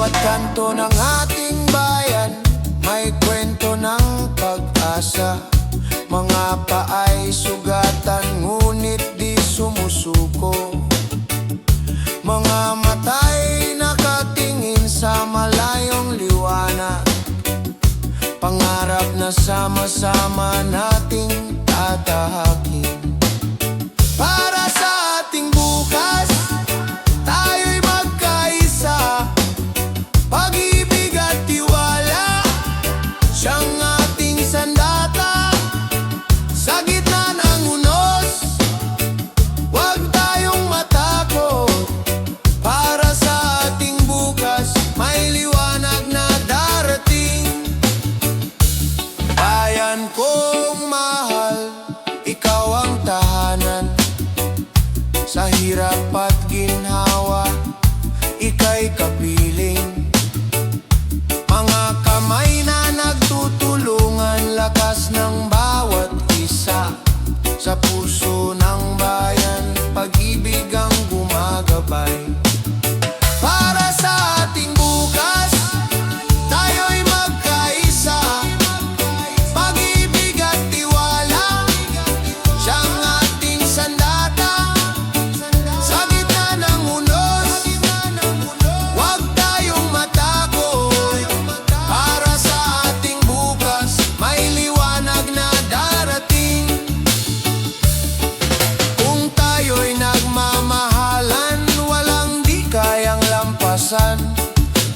bawat kanto ng ating bayan may kwento ng pag-asa. Mga paay sugatan ngunit di sumusuko. Mga mata'y nakatingin sa malayong liwanag. Pangarap na sama-sama nating tatahakin. Para sa ating bukas, tayo'y magkaisa. Pag-ibig at tiwala, siyang ating sandata. Sa gitna ng unos, huwag tayong matakot. Para sa ating bukas, may liwanag na darating. Bayan kong mahal, ikaw ang tahanan. Sa hirap at ginhawa, ika'y kapiling. Mga kamay na nagtutulungan, lakas ng bawat isa. Sa puso ng bayan, pag-ibig ang gumagabay. Para sa ating bukas, tayo'y magkaisa. Pag-ibig at tiwala, siyang ating sandata. Sa gitna ng unos, huwag tayong matakot. Para sa ating bukas, may liwanag na darating. Kung tayo'y nagmamahalan, walang di kayang lampasan.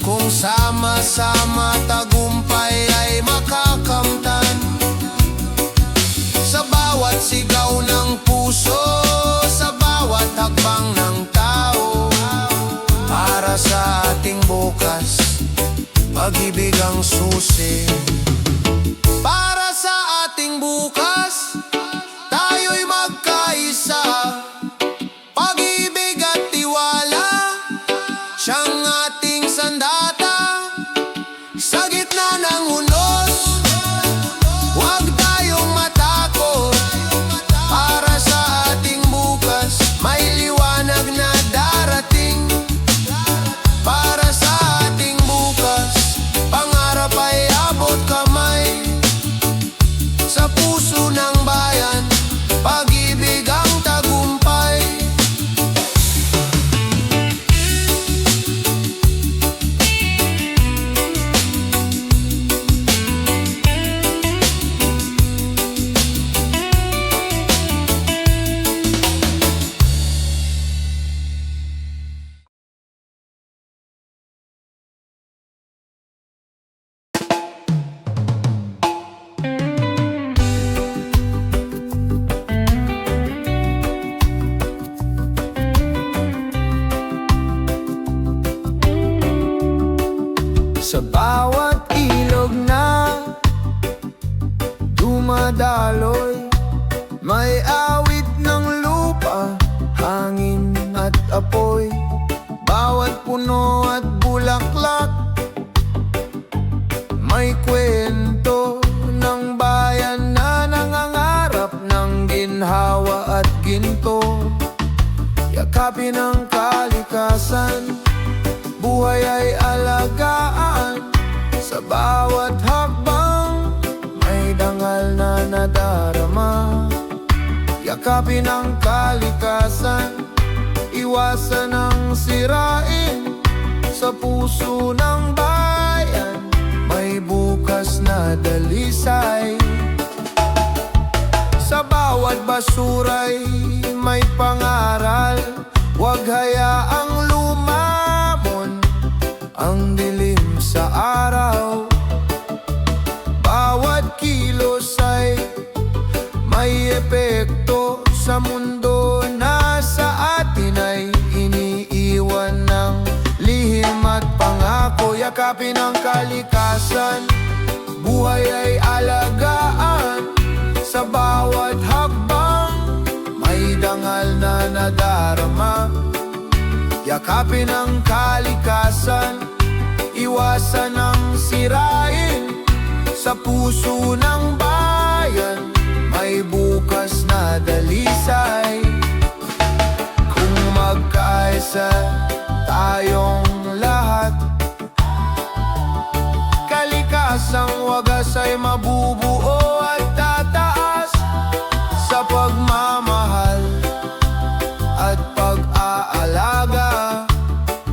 Kung sama-sama tagumpay ay makakamtan. Sa bawat sigaw ng puso, sa bawat hakbang ng tao. Para sa ating bukas, pag-ibig ang susi. Para sa ating bukas, tayo'y magkaisa. Pag-ibig at tiwala, siyang ating sandata. Sa gitna ng unos, huwag tayong matakot. Para sa ating bukas, may liwanag na darating. Para sa ating bukas, pangarap ay abot kamay. Sa puso ng bayan, pag-ibig ang tagumpay. Sa bawat ilog na dumadaloy, may awit ng lupa, hangin at apoy. Bawat puno at bulaklak, may kwento ng bayan na nangangarap ng ginhawa at ginto. Yakapin ang kalikasan, buhay ay alagaan. Sa bawat hakbang, may dangal na nadarama. Yakapin ang kalikasan, iwasan ang sirain. Sa puso ng bayan, may bukas na dalisay. Sa bawat basura'y may pangaral, huwag hayaang lumamon ang dilim sa araw. Bawat kilos ay may epekto sa mundo na sa atin ay iniiwan ng lihim at pangako. Yakapin ang kalikasan, buhay ay alagaan. Sa bawat hakbang, may dangal na nadarama. Yakapin ang kalikasan, iwasan ang sirain. Sa puso ng bayan, may bukas na dalisay. Kung magkaisa tayong lahat, ay mabubuo at tataas sa pagmamahal at pag-aalaga.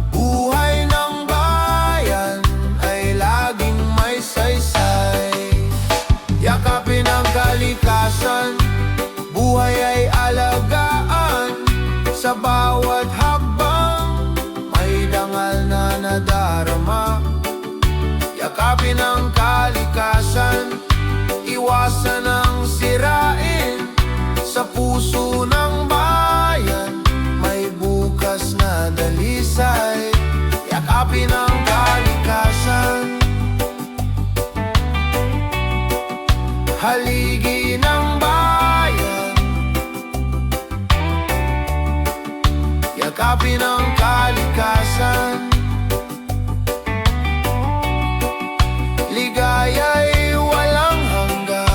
Buhay ng bayan ay laging may saysay. Yakapin ang kalikasan, buhay ay alagaan. Sa bawat hakbang, may dangal na nadarama. Yakapin ang kalikasan, iwasan ang sirain. Sa puso ng bayan, may bukas na dalisay. Yakapin ang kalikasan, haligi ng bayan. Yakapin ang kalikasan, ligaya'y walang hanggan.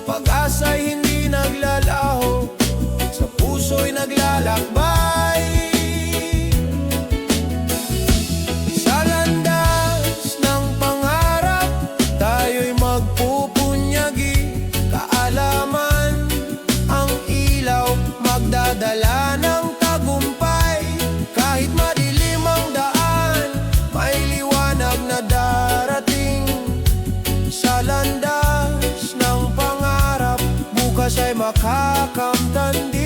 Pag-asa'y hindi naglalaho, sa puso'y naglalakbay. Sa landas ng pangarap, tayo'y magpupunyagi. Kaalaman ang ilaw, magdadala ng tagumpay. Kahit madilim ang daan, may liwanag na darating. Sa landas ng pangarap, bukas ay makakamtan din.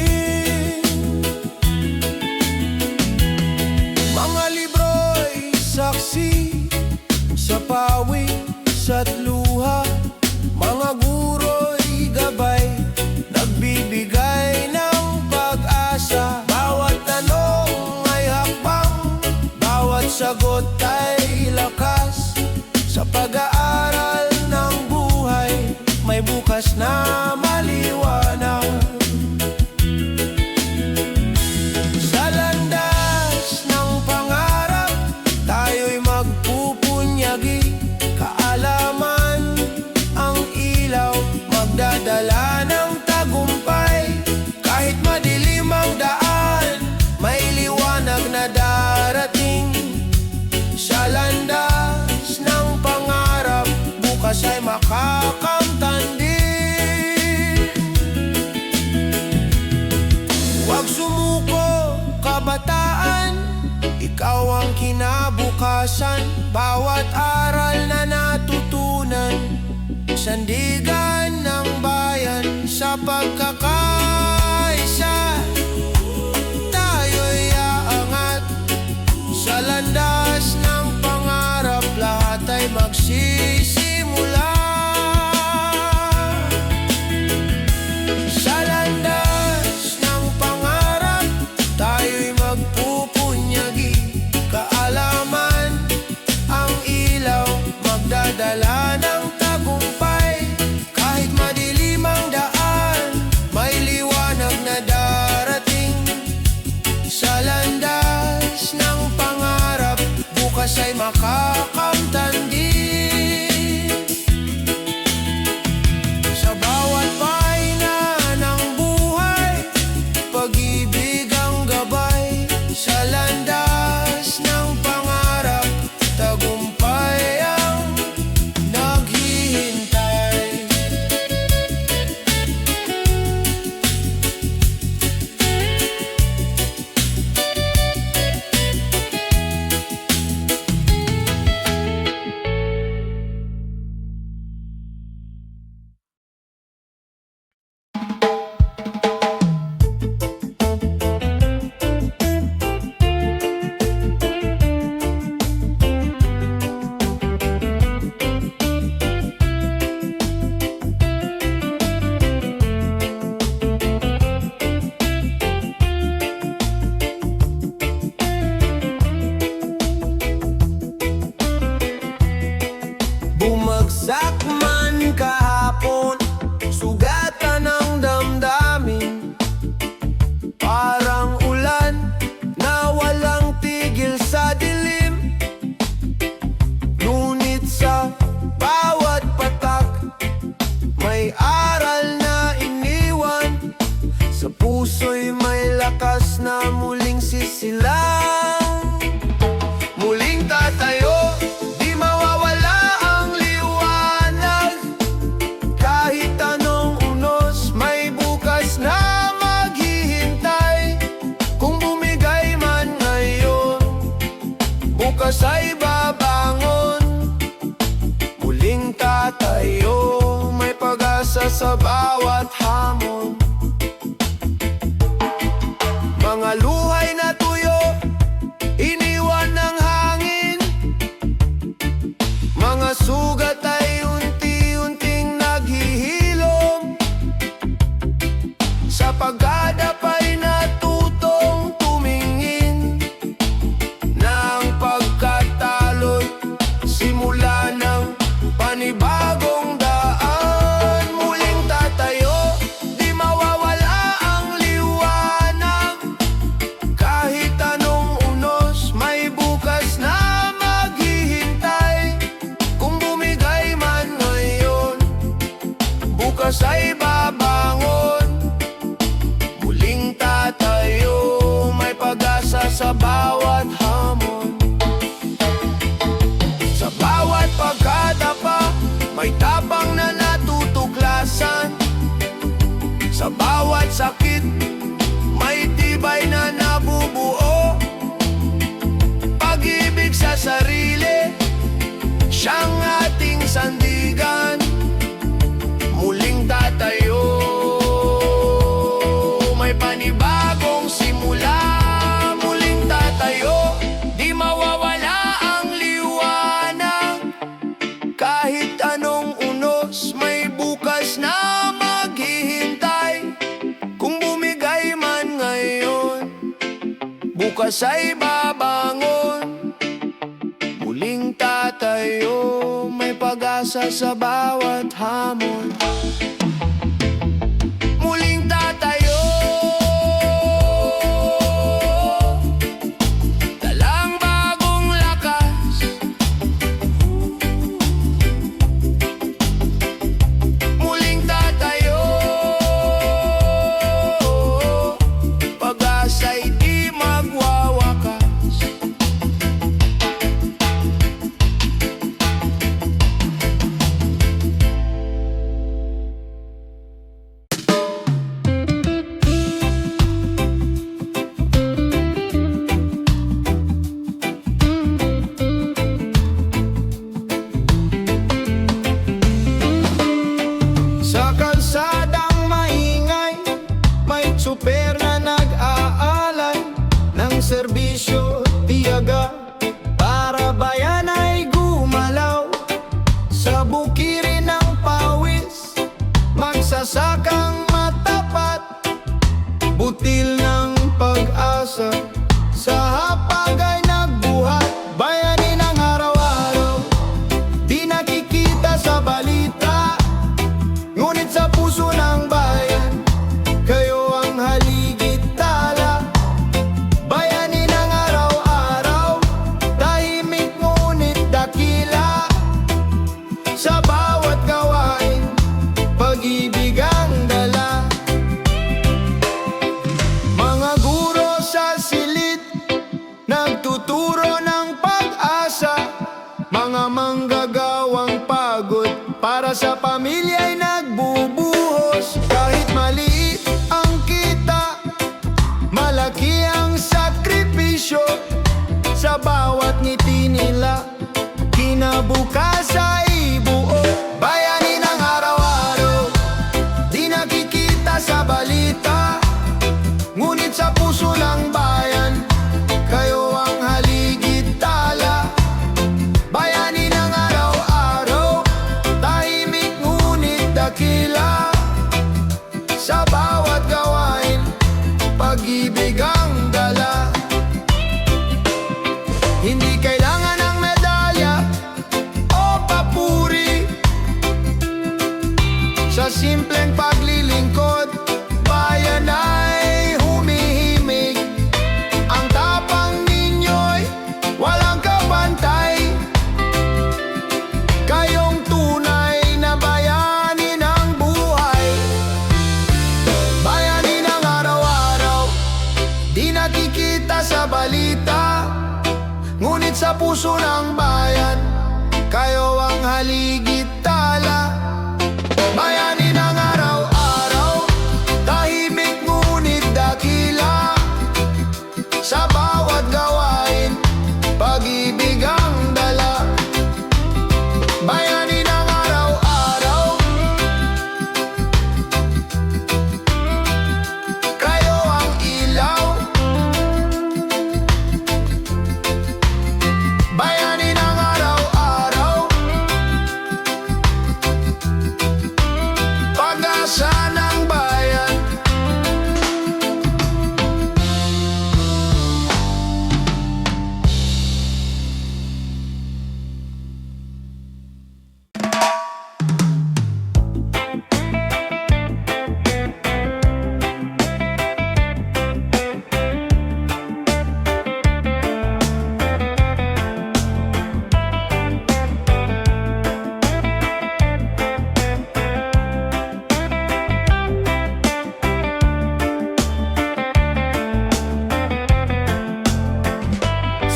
Mga libro'y saksi sa pawis at luha. Mga guro'y gabay, nagbibigay ng pag-asa. Bawat tanong ay hakbang, bawat sagot ay lakas. Sa pag-aaral ng buhay, may bukas na maliwanag. Sa landas ng pangarap, tayo'y magpupunyagi. Kaalaman ang ilaw, magdadala ng tagumpay. Kahit madilim ang daan, may liwanag na darating. Sa landas ng pangarap, bukas ay makakamtan din. Huwag sumuko, kabataan, ikaw ang kinabukasan. Bawat aral na natutunan, sandigan ng bayan. Sa pagkakaisa, tayo'y aangat. Sa landas ng pangarap, lahat ay magsisimula. Sa landas ng pangarap, tayo'y magpupunyagi. Kaalaman ang ilaw, magdadala ng tagumpay. Kahit madilim ang daan, may liwanag na darating. Sa landas ng pangarap, bukas ay makakamtan din. Sa bawat pahina ng buhay, pag-ibig ang gabay. Sa landas ng pangarap, tagumpay ang Bumagsak man kahapon, sugatan ng damdamin. Parang ulan na walang tigil sa dilim. Ngunit sa bawat patak, may aral na iniwan. Sa puso'y may lakas na muling sisilang. Muling tatayo, di mawawala ang liwanag. Kahit anong unos, may bukas na maghihintay. Kung bumigay man ngayon, bukas ay babangon. Muling tatayo, may pag-asa sa bawat hamon. Mga luhay na tuyo, iniwan ng hangin. Mga sugat ay unti-unting naghihilom. Sa paggadap ay natutong tumingin. Na ang pagkatalo'y simula ng panibagong daan. Muling tatayo, di mawawala ang liwanag. Kahit anong unos, may bukas na maghihintay. Kung bumigay man ngayon, bukas ay babangon. Muling tatayo, may pag-asa sa bawat hamon. Sa bawat pagkadapa, may tapang na natutuklasan. Sa bawat sakit, may tibay na nabubuo. Pag-ibig sa sarili, siyang ating sandigan. Muling tatayo, may panibagong simula. Muling tatayo, di mawawala ang liwanag. Kahit anong unos, may bukas na maghihintay. Kung bumigay man ngayon, bukas ay babangon. Muling tatayo, may pag-asa sa bawat hamon. Muling tatayo, dalang bagong lakas. Muling tatayo, pag-asa'y di magwawakas. Sa kalsadang maingay, may tsuper na nag-aalay ng serbisyo tiyaga para bayan ay gumalaw. Sa bukirin ng pawis, magsasakang matapat, butil ng pag-asa. Sa hapag ay nagbuhat, bayanin ang araw-araw. Di nakikita sa balita, ngunit sa puso ng bayan, kayo ang haligit tala. Bayanin ang araw-araw, tahimik ngunit dakila. Sa bawat gawain, pag-ibig ang dala. Mga guro sa silid, nagtuturo ng pag-asa. Mga manggagawang pagod, para sa pamilya'y nagbubuhos. Kahit maliit ang kita, malaki ang sakripisyo. Sa bawat ngiti nila, kinabukasan buo. Bayanin ang araw-araw, di nakikita sa balita, ngunit sa puso ng bayan, kayo ang haligit tala. Bayanin ang araw-araw, tahimik ngunit dakila. Sa bawat gawain, pag-ibig ang dala. Hindi kailangan ng medalya o papuri, simpleng paglilingkod, bayan ay humihimig. Ang tapang ninyo'y walang kapantay. Kayong tunay na bayani ng buhay, bayani ng araw-araw, di nakikita sa balita, ngunit sa puso ng bayan, kayo ang haligit tala. Bayani ng araw-araw, tahimik ngunit dakila, sa bawat gawain, pag-ibig ang dala. Bayani ng araw-araw, kayo ang ilaw. Bayani ng araw-araw, pag-asa ng bayan.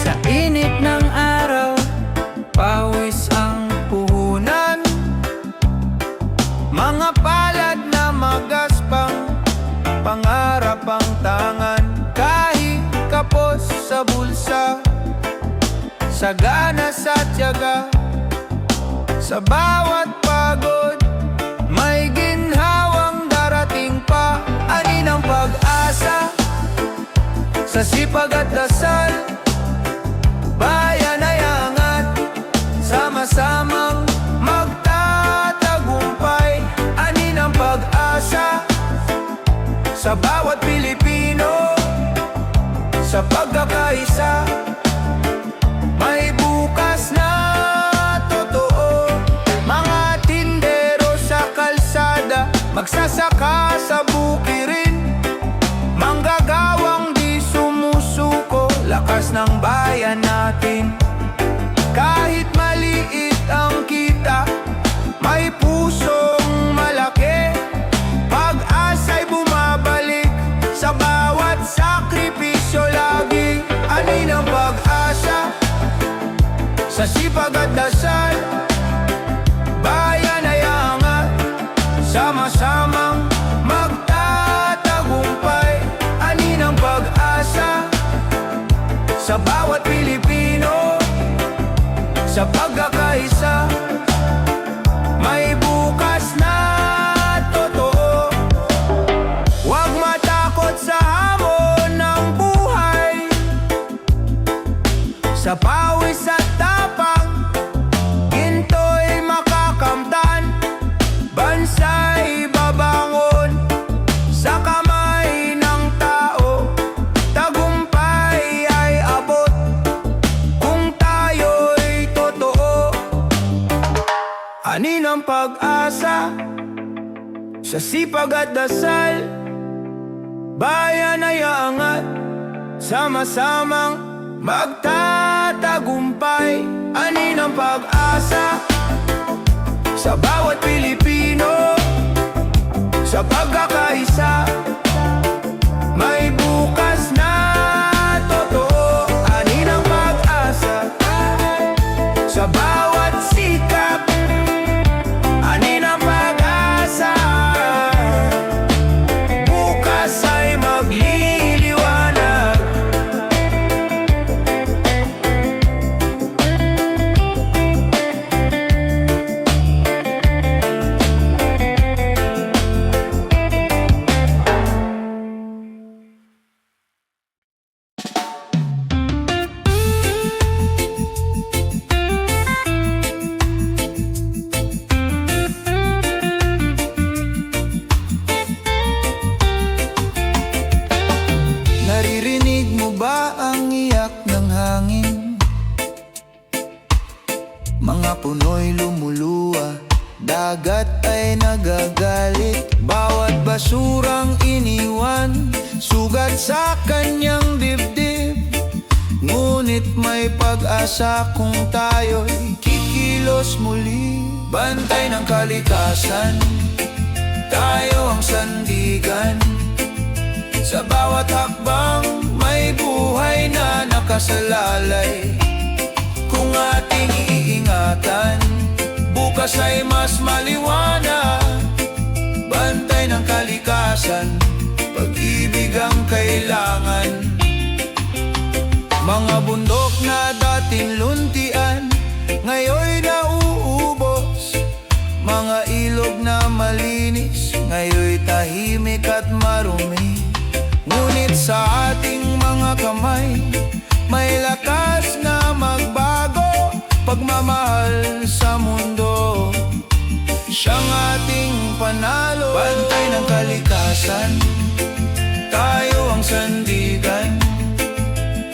Sa init ng araw, pawis ang puhunan, mga palad na magaspang, pangarap ang tangan. Kahit kapos sa bulsa, sagana sa tiyaga, sa bawat pagod, may ginhawang darating pa. Ani ng pag-asa, sa sipag at dasal, bayan ay angat, sama-samang magtatagumpay. Ani ng pag-asa sa bawat Pilipino, sa pagkakaisa, may bukas na totoo. Mga tindero sa kalsada, magsasaka sa bukirin, manggagawang di sumusuko, lakas ng bayan natin. Kahit maliit ang kita, may pusong malaki, pag-asa'y bumabalik sa bawat sakripisyo lagi. Ani ng pag-asa sa sipag at dasal, bayan ay angat, sama-samang magtatagumpay. Ani ng pag-asa sa bawat Pilipino, sa pagkakaisa, may bukas na totoo. Huwag matakot sa hamon ng buhay, sa pawis at tapang, ginto'y makakamtan, bansa'y babangon sa kamay ng tao. Tagumpay ay abot kung tayo'y totoo. Ani ng pag-asa sa sipag at dasal, bayan ay angat, sama-samang magtatagumpay. Ani ng pag-asa sa bawat Pilipino, sa pagkakaisa, may bukas na totoo. Ani ng pag-asa sa bawat sikap, ani ng pag-asa, bukas ay magliliwanag. Mga puno'y lumuluwa, dagat ay ay nagagalit. Bawat basurang iniwan, sugat sa kanyang dibdib. Ngunit may pag-asa kung tayo'y kikilos muli. Bantay ng kalikasan, tayo ang sandigan. Sa bawat hakbang, may buhay na nakasalalay. Kung ating iingatan, bukas ay mas maliwanag. Bantay ng kalikasan, pag-ibig ang kailangan. Mga bundok na dating luntian, ngayon nauubos. Mga ilog na malinis, ngayon tahimik at marumi. Ngunit sa ating mga kamay, may lakas na magbago. Pagmamahal sa mundo, siyang ating panalo. Bantay ng kalikasan, tayo ang sandigan.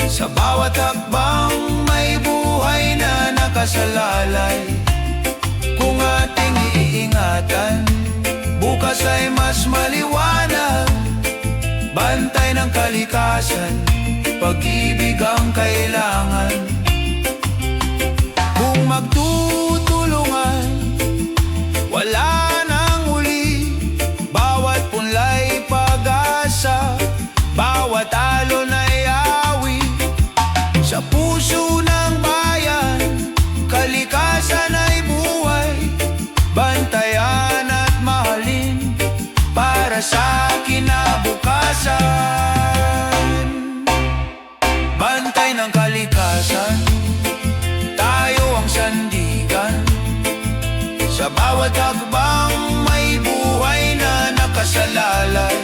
Sa bawat hakbang, may buhay na nakasalalay. Kung ating iingatan, bukas ay mas maliwanag. Bantay ng kalikasan, pag-ibig ang kailangan. Kung magtutulungan, wala nang huli. Bawat punlay pag-asa, bawat alon ay awi. Sa puso ng bayan, kalikasan ay buhay. Bantayan at mahalin para sa kinabukasan. Bantay ng kalikasan, tayo ang sandigan. Sa bawat hakbang, may buhay na nakasalalay.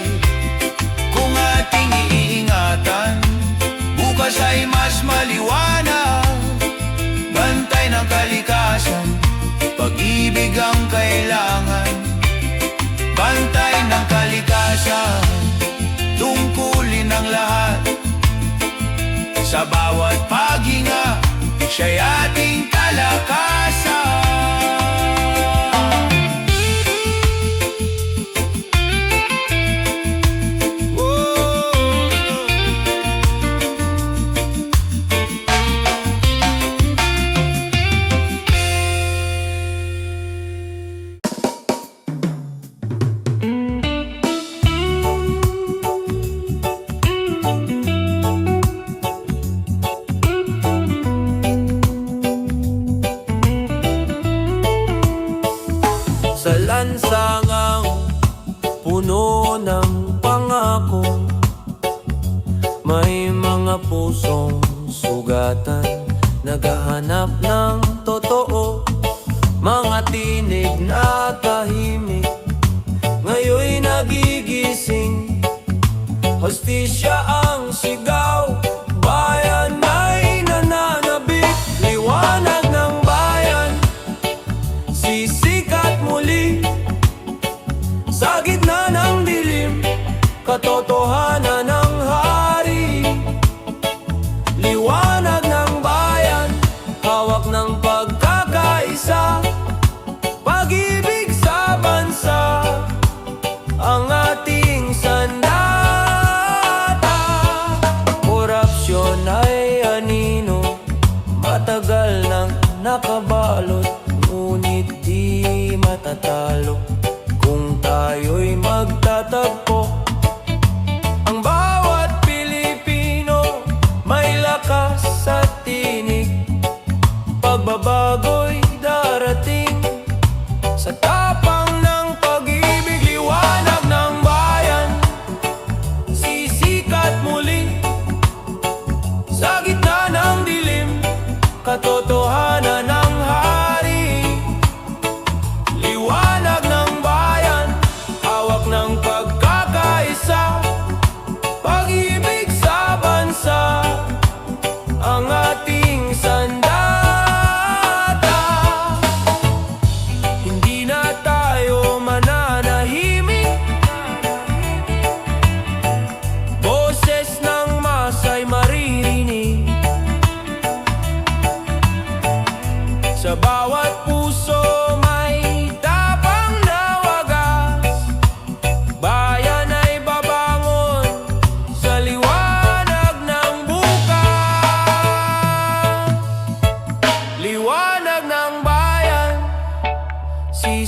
Kung ating iingatan, bukas ay mas maliwanag. Bantay ng kalikasan, pag-ibig ang kailangan. Bantay ng kalikasan, tungkulin ang lahat. Sa bawat paghinga, siya'y ating kalakasan. Sa lansangang puno ng pangako, may mga pusong sugatan, naghahanap ng totoo. Mga tinig na tahimik, ngayon'y nagigising. Hustisya ang sigaw, bayan ay nananabik. Liwanag ng bayan, sisikat muli. Sa gitna ng dilim, katotohanan ng hari. Liwanag ng bayan, hawak ng pagkakaisa. Pag-ibig sa bansa, ang ating sandata. Korupsyon ay anino, matagal nang nakabalot. Ngunit di matatalo kung tayo'y magtatagpo. Ang bawat Pilipino may lakas at tinig. Pagbabago'y darating sa tapang ng pag-ibig. Liwanag ng bayan, sisikat muli. Sa gitna ng dilim, katotohanan ng hari. Liwanag ng bayan, hawak ng pagkakas.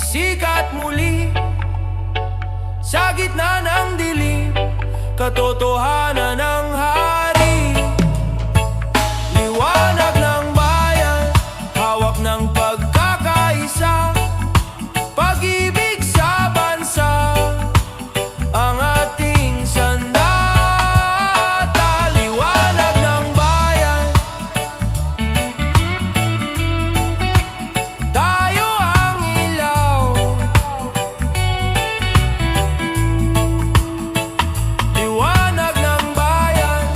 sisikat muli sa gitna ng dilim, katotohanan ng hari. Liwanag ng bayan, hawak ng pagkakaisa, pag-ibig sa bansa, ang ating sandata. Liwanag ng bayan, tayo ang ilaw. Liwanag ng bayan,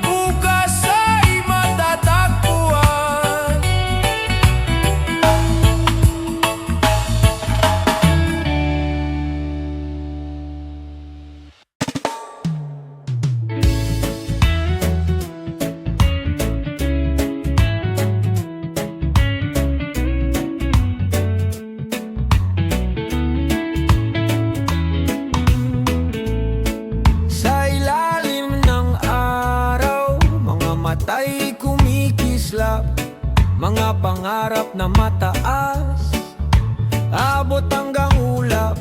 bukas ay matatagpuan. Sa ilalim ng araw, mga mata'y kumikislap, mga pangarap na mataas, abot hanggang ulap.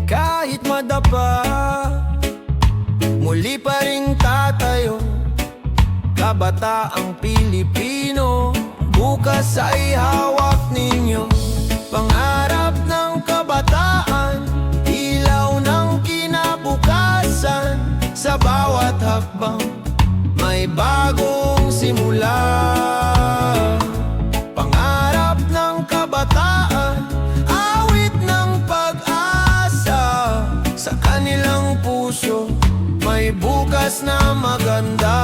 Kahit madapa, muli pa ring tatayo, kabataang Pilipino. Bukas ay hawak ninyo, pangarap ng kabataan, ilaw ng kinabukasan. Sa bawat hakbang, may bagong simula. Pangarap ng kabataan, awit ng pag-asa. Sa kanilang puso, may bukas na maganda.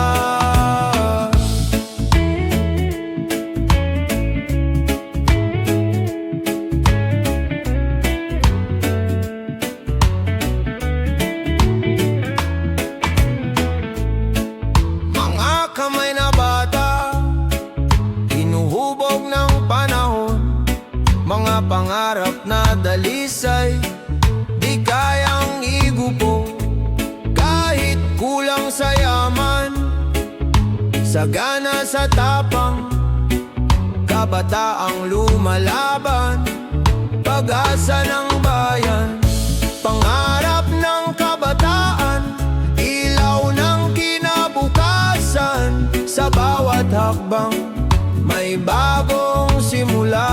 Mga kamay na bata, hinuhubog ng panahon, mga pangarap na dalisay, di kayang igupo. Kahit kulang sa yaman, sagana sa tapang, kabataang lumalaban, pag-asa ng bayan. Pangarap ng kabataan, ilaw ng kinabukasan. Sa bawat hakbang, may bagong simula.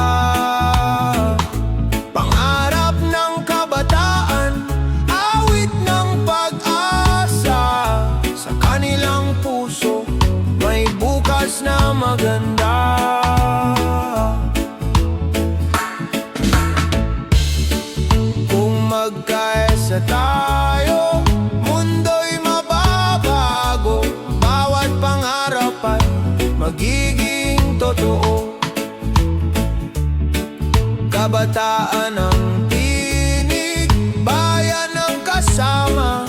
Pangarap ng kabataan, awit ng pag-asa. Sa kanilang puso, may bukas na maganda. Kung magkaisa tayo, mundo'y mababago. Bawat pangarap ay magiging totoo. Kabataan ang tinig, bayan ang kasama.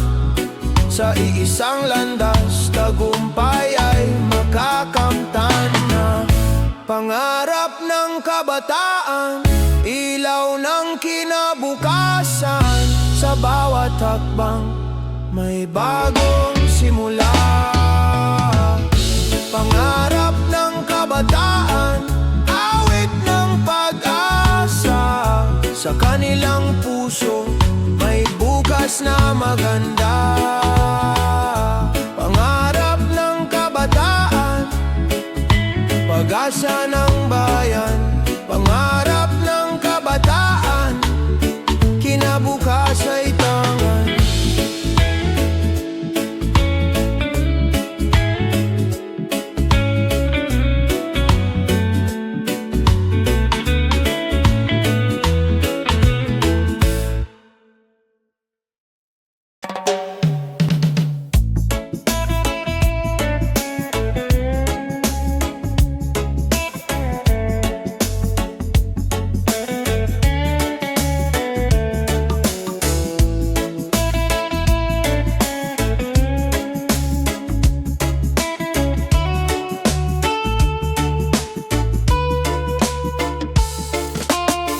Sa iisang landas, tagumpay ay makakamtan na. Pangarap ng kabataan, ilaw ng kinabukasan. Sa bawat hakbang, may bagong simula. Pangarap ng kabataan, awit ng pag-asa. Sa kanilang puso, may bukas na maganda. Pangarap ng kabataan, pag-asa ng bayan. Pangarap ng kabataan, kinabukas ay tangan.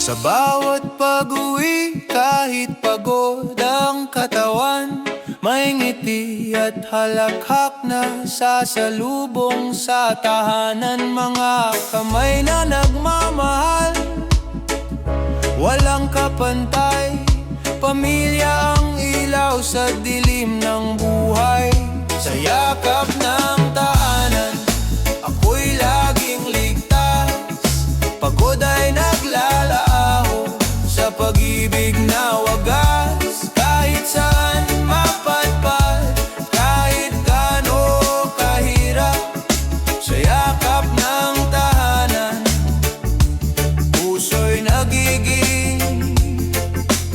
Sa bawat pag-uwi, kahit pagod ang katawan, may ngiti at halakhak na sasalubong sa tahanan. Mga kamay na nagmamahal, walang kapantay. Pamilya ang ilaw sa dilim ng buhay. Sa yakap ng tahanan, ako'y laging ligtas. Pagod ay naglalaaho sa pag-ibig na wagas. Kahit saan mapadpad, kahit gaano kahirap, sa yakap ng tahanan, puso'y nagiging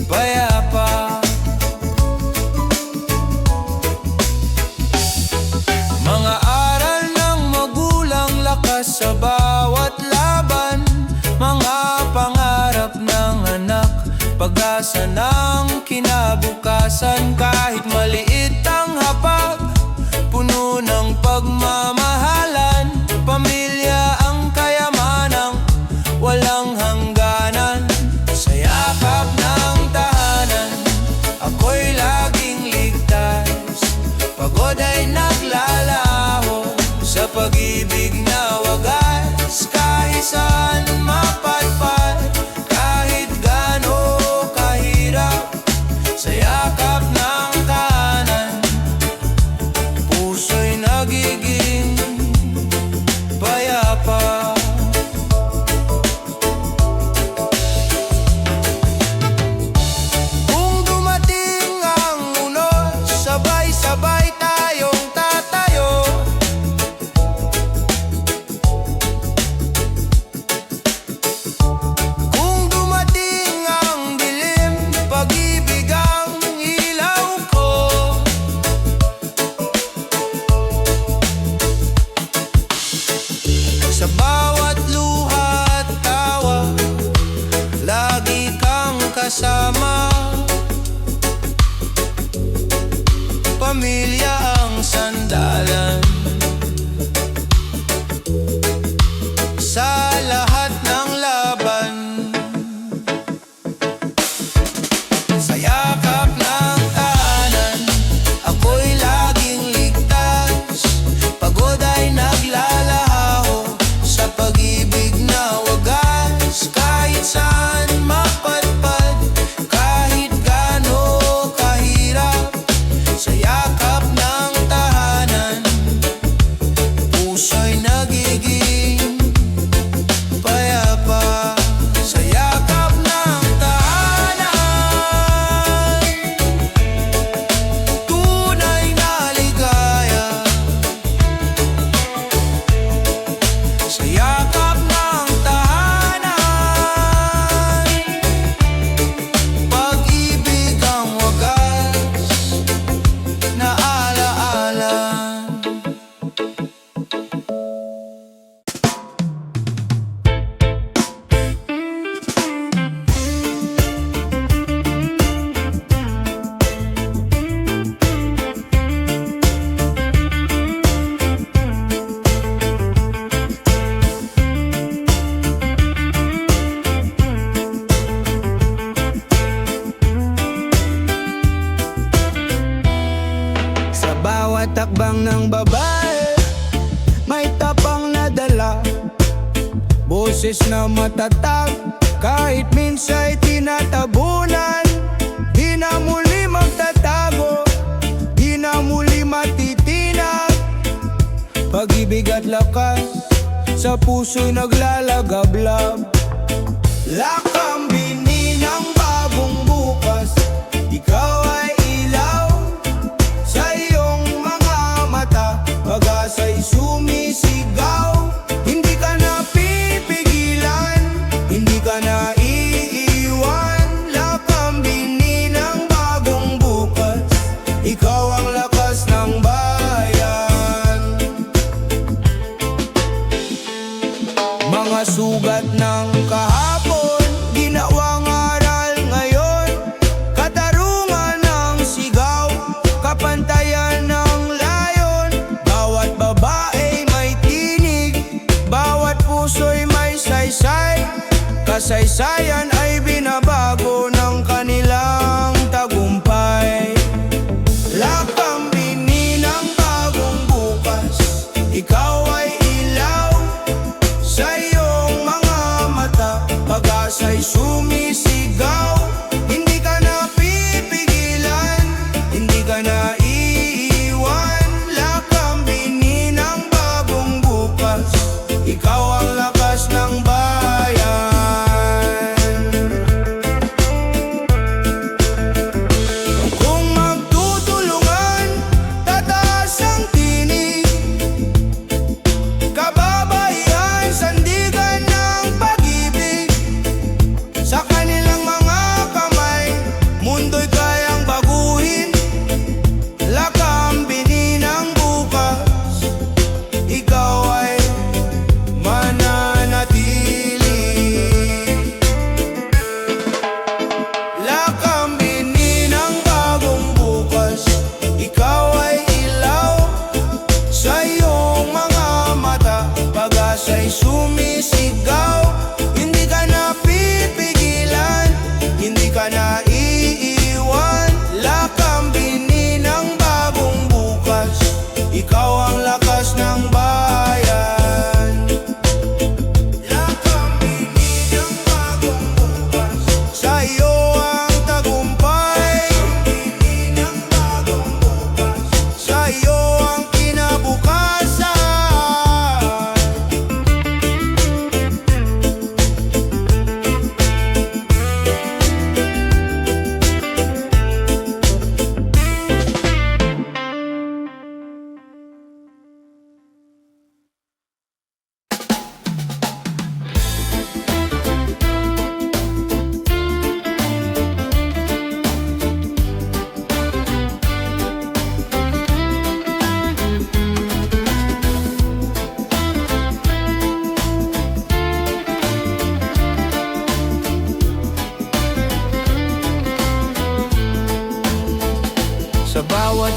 payapa. Mga aral ng magulang, lakas sa bawat laban. Mga pangarap ng anak, pag-asa ng kinabukasan. Kahit maliit ang hapag, puno ng pagmamahalan. Pamilya ang kayamanang walang hangganan. Sa yakap ng tahanan, ako'y laging ligtas. Pagod ay naglalaho sa pag-ibig na wagas. Kahit saan mapadpad, kahit gaano kahirap, sa yakap ng tahanan, puso'y nagiging payapa. Kung dumating ang unos, sabay-sabay tayong tatayo. Kung dumating ang dilim, pag-ibig ang ilaw ko. Sa bawat luha at tawa, lagi kang kasama. Pamilya ang sandalan sa lahat ng laban. Sa yakap ng tahanan, ako'y laging ligtas. Pagod ay naglalaho sa pag-ibig na wagas. Kahit saan mapadpad, kahit gaano kahirap, sa yakap ng tahanan, puso'y nagiging payapa. Sa yakap ng tahanan, tunay na ligaya. Sa yakap ng tahanan, pag-ibig ang wagas na alaala. Sa bawat takbang ng babae, may tapang na dala. Boses na matatag, kahit minsa'y tinatabunan. Di na muli magtatago, di na muli matitinag. Pag-ibig at lakas sa puso'y naglalagablab. Lakambini ng bagong bukas, ikaw ay ilaw sa iyong mga mata. Pag-asa'y sumisigaw, hindi ka na pipigilan, hindi ka na iiwan. Lakambini ng bagong bukas, ikaw ang lakas ng bayan. Mga sugat ng kahapon, ginawang aral ngayon. Katarungan ng sigaw, kapantayan ng layon. Bawat babae may tinig, bawat puso'y may saysay. Kasaysayan ay binabago ng kanilang tagumpay.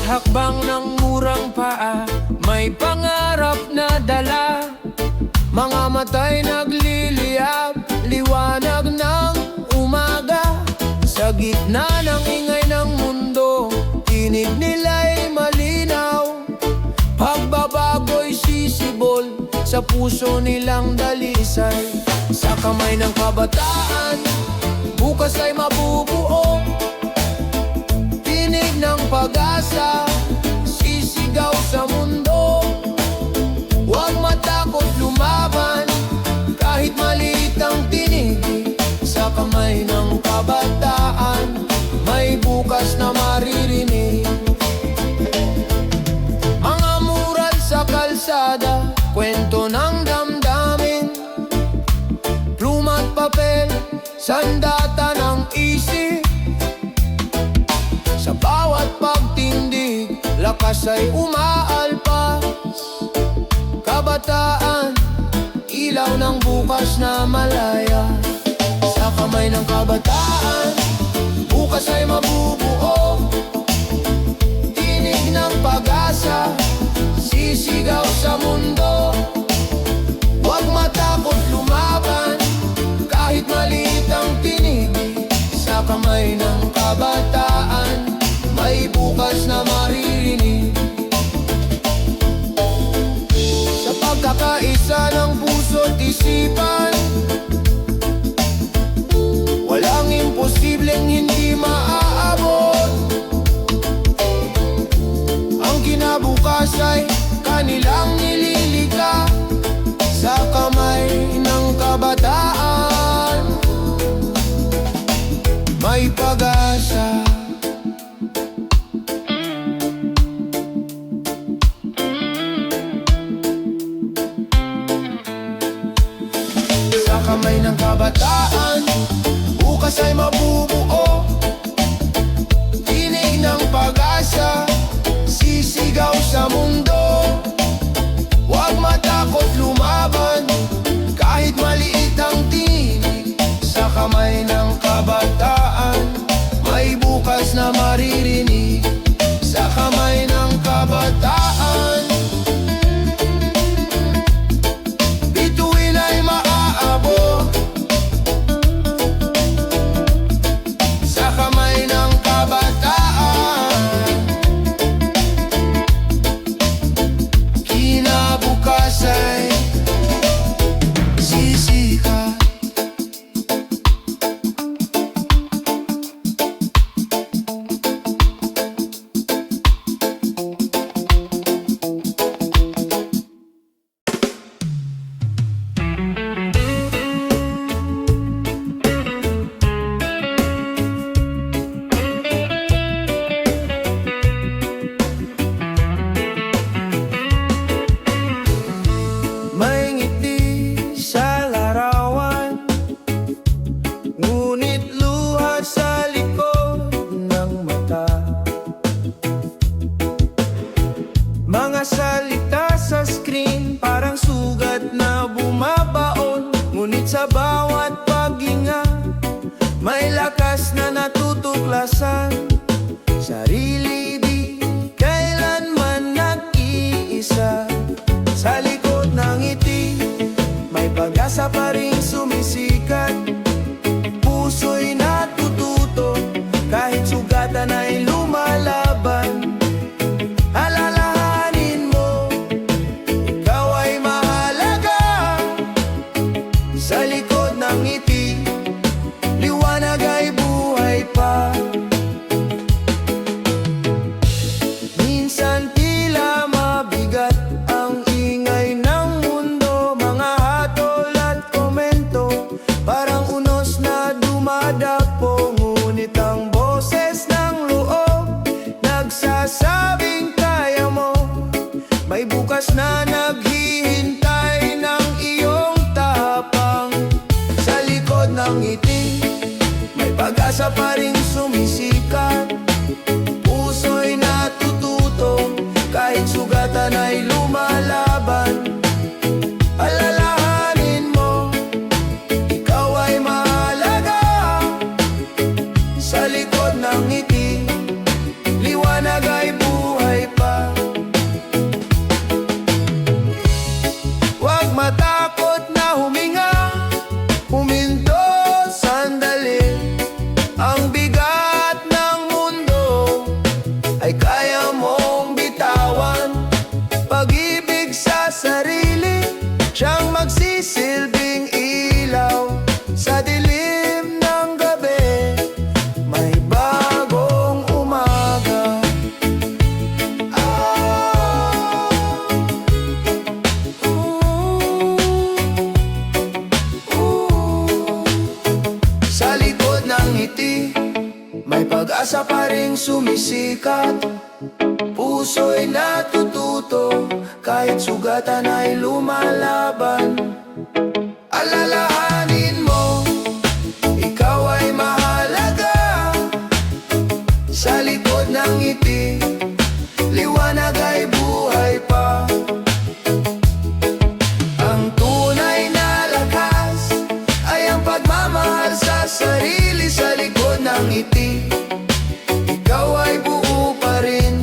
hakbang ng murang paa, may pangarap na dala. Mga matay nagliliyab, liwanag ng umaga. Sa gitna ng ingay ng mundo, tinig nila'y malinaw. Pagbabago'y sisibol sa puso nilang dalisay. Sa kamay ng kabataan, bukas ay mabubuo. Tinig ng pag-asa, sisigaw sa mundo. Huwag matakot lumaban, kahit maliit ang tinig. Sa kamay ng kabataan, may bukas na maririnig. Mga mural sa kalsada, kwento ng damdamin. Pluma't papel, sandata ng isip. Sa bawat pagtindig, lakas ay umaalpas. Kabataan, ilaw ng bukas na malaya. Sa kamay ng kabataan, bukas ay mabubuo. Tinig ng pag-asa, sisigaw sa mundo. Huwag matakot lumaban, kahit maliit ang tinig. Sa kamay ng kabataan, may bukas na maririnig. Sa pagkakaisa ng puso't isipan, walang imposibleng hindi maaabot. Ang kinabukas ay kanilang nililika. Sa kamay ng kabataan, may pag-asa. Sa kamay ng kabataan, bukas ay mabubuo. Tinig ng pag-asa, sisigaw sa mundo. Huwag matakot lumaban, kahit maliit ang tinig. Sa kamay ng kabataan, may bukas na maririnig. Sa kamay ng kabataan, bituin ay maaabot. Sa kamay ng kabataan, kinabukas ay sisikat. May ngiti sa larawan, ngunit luha sa likod ng mata. Mga salita sa screen, parang sugat na bumabaon. Ngunit sa bawat paghinga, may lakas na natutuklasan. Sarili di kailanman nag-iisa. Sa likod ng ngiti, may pag-asa pa rin sumisikat. Puso'y natututo, kahit sugatan ay lumalaban. Alalahanin mo, ikaw ay mahalaga. Sa likod ng ngiti, liwanag ay buhay pa. Minsan tila mabigat ang ingay ng mundo, mga hatol at komento, parang unos na dumadapo. Ngunit ang boses ng loob, nagsasabing kaya mo. May bukas na naghihintay ng iyong tapang. Sa likod ng ngiti, may pag-asa pa rin sumisikat. Puso'y natututo, kahit sugatan ay lumalaban. Alalahanin mo, ikaw ay mahalaga. Sa likod ng ngiti, liwanag ay buhay. May pag-asa pa ring sumisikat, puso'y natututo, kahit sugatan ay lumalaban. Alalahanin mo, ikaw ay mahalaga. Sa likod ng ngiti, liwanag ay buhay pa. Ang tunay na lakas ay ang pagmamahal sa sarili. Sa likod ng ngiti, ikaw ay buo pa rin.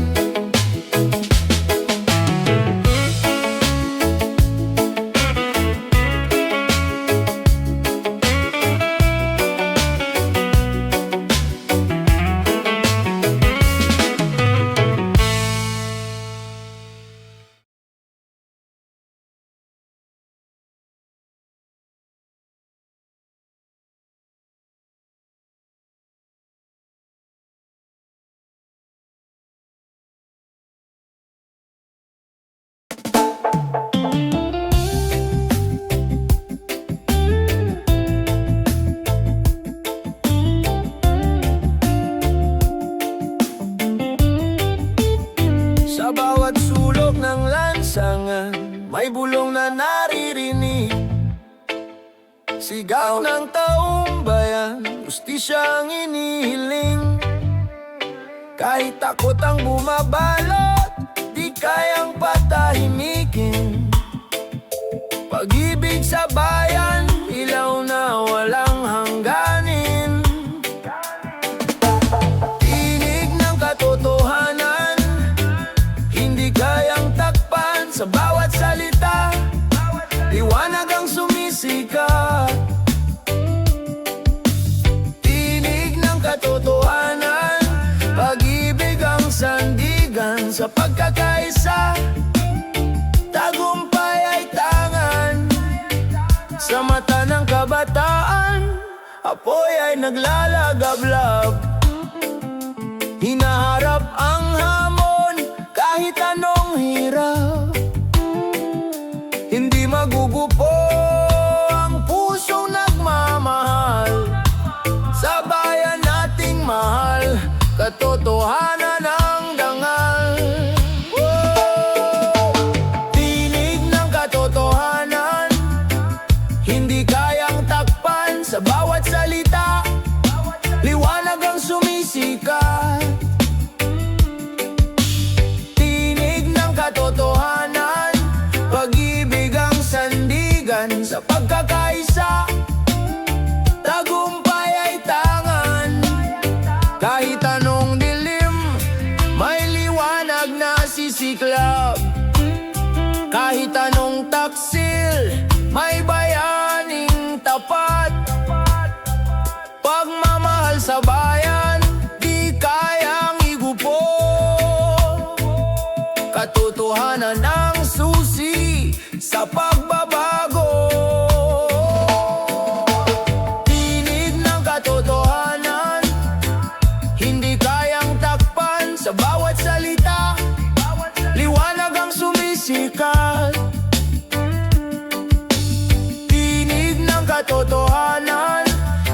Sa bawat sulok ng lansangan, may bulong na naririnig. Sigaw ng taong bayan, hustisya ang inihiling. Kahit takot ang bumabalot, di kayang patahimikin. Pag-ibig sa bayan, ilaw na walang hangganin. Tinig ng katotohanan, hindi kayang takpan. Sa bawat salita, liwanag ang sumisikat. Tinig ng katotohanan, pag-ibig ang sandigan. Sa pagkakaisa, tagumpay ay tangan. Sa mata ng kabataan, apoy ay naglalagablab. Hinaharap ang hamon, kahit anong hirap. Hindi magugupo ang pusong nagmamahal. Sa bayan nating mahal, katotohanan ang dangal. Whoa! Tinig ng katotohanan, hindi kayang takpan. Sa bawat salita, liwanag ang sumisikat. Tinig ng katotohanan, pag-ibig ang sandigan. Sa pagkakaisa, tagumpay ay tangan. Kahit anong dilim, may liwanag na sisiklab. Kahit anong taksil, may bayaning tapat. Pagmamahal sa bayan, di kayang igupo. Katotohanan ang susi sa pagbabago. Tinig ng katotohanan, hindi kayang takpan. Sa bawat salita, liwanag ang sumisikat. Tinig ng katotohanan,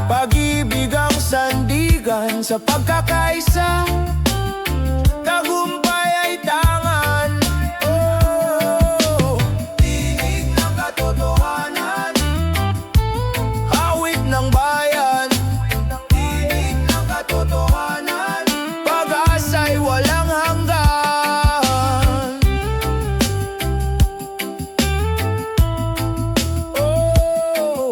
pag-ibig ang sandigan. Sa pagkakaisa, tagumpay ay tangan. Oh, tinig ng katotohanan, awit ng bayan. Tinig ng katotohanan, pag-asa'y walang hanggan. Oh,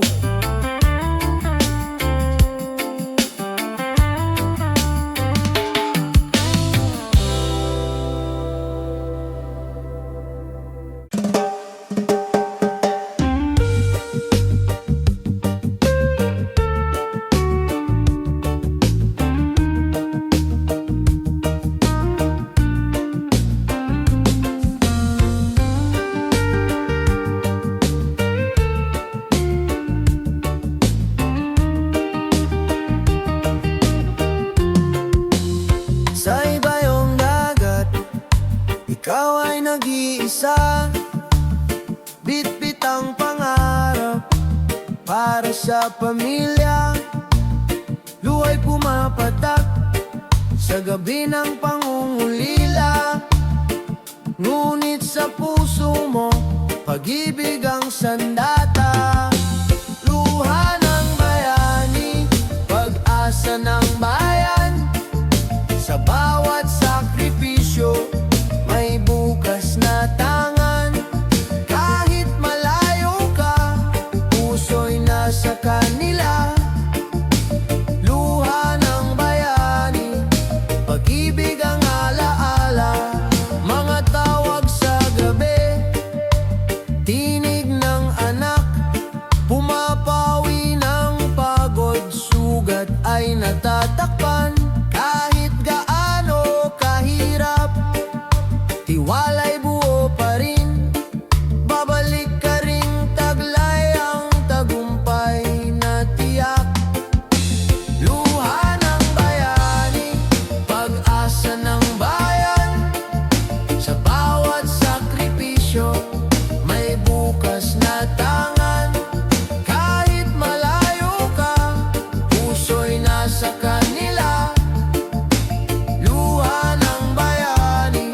sa ibayong dagat, ikaw ay nag-iisa. Bit-bit ang pangarap para sa pamilya. Luhay pumapatak sa gabi ng pangungulila. Ngunit sa puso mo, pag-ibig ang sandata. Luha ng bayani, pag-asa ng bayan. Sa bawat sakripisyo, may bukas na tangan. Kahit malayo ka, puso'y nasa kanila. Luha ng bayani, pag-ibig ang alaala. Mga tawag sa gabi, tinig ng anak. Pumapawi ng pagod, sugat ay natatakpan. Kahit gaano kahirap, tiwala'y buo pa rin. Babalik ka ring taglay ang tagumpay na tiyak. Luha ng bayani, pag-asa ng bayan. Sa bawat sakripisyo, may bukas na tangan. Kahit malayo ka, puso'y nasa kanila. Luha ng bayani,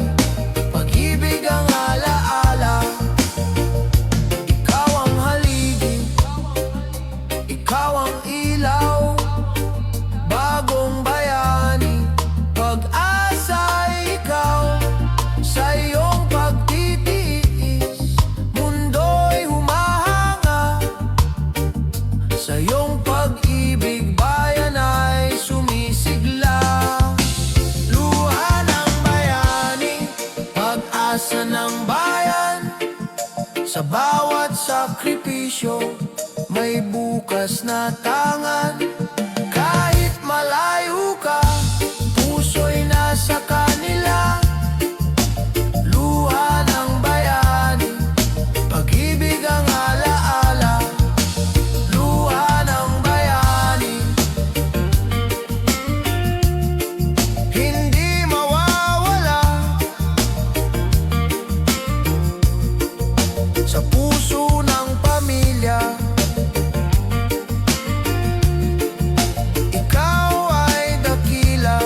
pag-ibig ang alaala. Ikaw ang haligi, ikaw ang ilaw. Bagong bayani, pag-asa ikaw. Sa iyong pagtitiis, mundo'y humahanga. Sa iyong pag-ibig, bayan ay sumisigla. Luha ng bayani, pag-asa ng bayan. Sa bawat sakripisyo, may bukas na tangan. Kahit malayo ka, puso'y nasa kanila. Luha ng bayani, pag-ibig ang alaala. Luha ng bayani, hindi mawawala. Sa puso ng pamilya, ikaw ay dakila.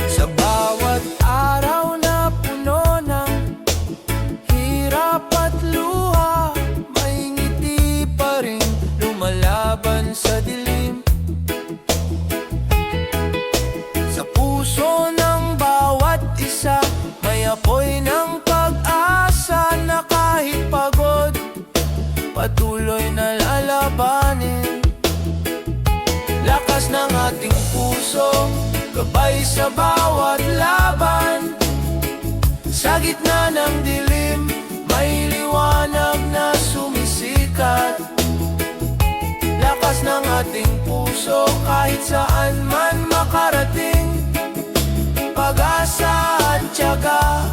Sa bawat araw na puno ng hirap at luha, may ngiti pa rin lumalaban sa dilim. Sa puso ng bawat isa, may apoy ng pag-asa na kahit pagod, patuloy na lalabanin. Lakas ng ating puso, gabay sa bawat laban. Sa gitna ng dilim, may liwanag na sumisikat. Lakas ng ating puso, kahit saan man makarating. Pag-asa at tiyaga,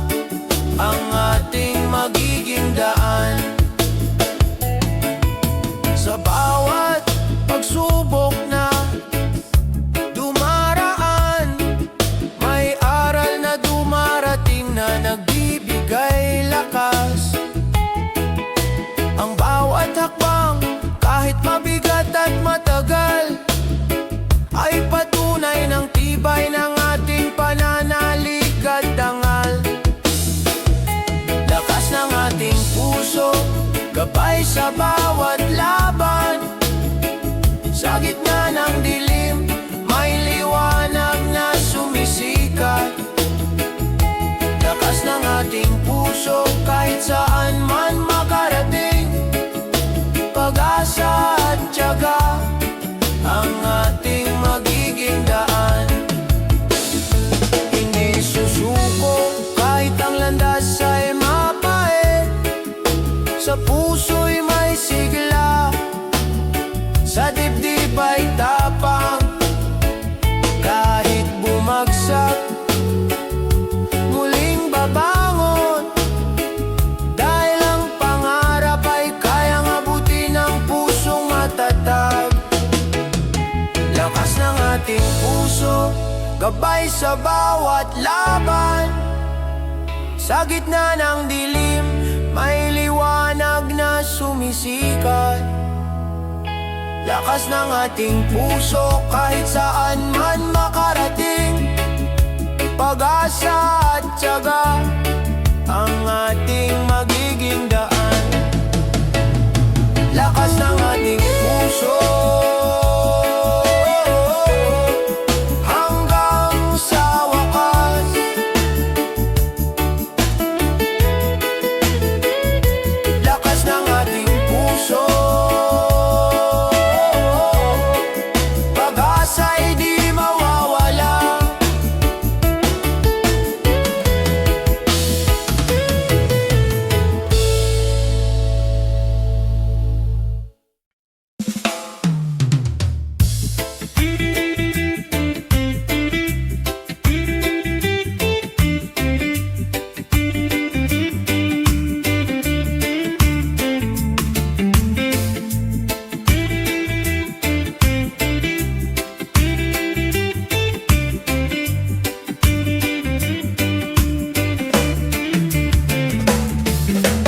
ang ating magiging daan. Sa bawat pagsubok na dumaraan, may aral na dumarating na nagbibigay lakas. Ang bawat hakbang, kahit mabigat at matagal, ay patunay ng tibay ng ating pananalig at dangal. Lakas ng ating puso, gabay sa bawat laban. Sa gitna ng dilim, may liwanag na sumisikat. Lakas ng ating puso, kahit saan man makarating. Pag-asa at tiyaga, ang ating magiging daan. Hindi susuko kahit ang landas ay mapait. Sa puso'y may sigla, sa dibdib ay tapang. Kahit bumagsak, muling babangon. Dahil ang pangarap gabay sa bawat laban. Sa gitna ng dilim, may liwanag na sumisikat. Lakas ng ating puso kahit saan man makarating. Pag-asa at tiyaga ang ating magiging daan. Lakas ng ating puso hanggang sa wakas. Lakas ng ating puso, pag-asa'y di mawawala.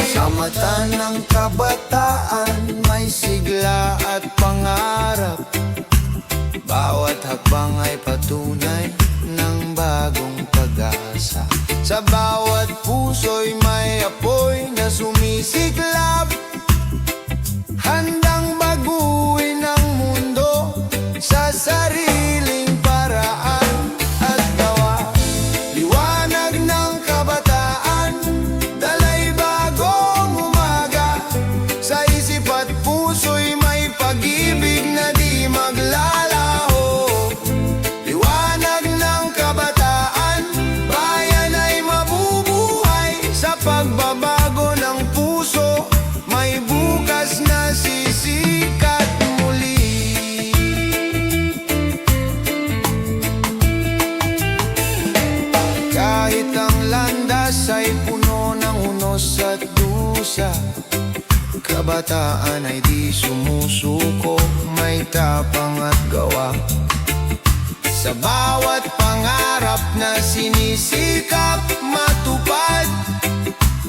Sa mata ng kabataan, may sigla at pangarap. Bawat hakbang ay patunay ng bagong pag-asa. Sa bawat puso'y may apoy na sumisiklab, handang baguhin ang mundo sa sariling paraan at gawa. Liwanag ng kabataan, dalay bagong umaga. Sa isip at puso'y may pag-ibig na di maglalaho. Liwanag ng kabataan, bayan ay mabubuhay. Sa pagbabago ng puso, may bukas na sisikat muli. Kahit ang landas ay puno ng unos at dusa, kabataan ay di sumusuko, may tapang at gawa. Sa bawat pangarap na sinisikap matupad,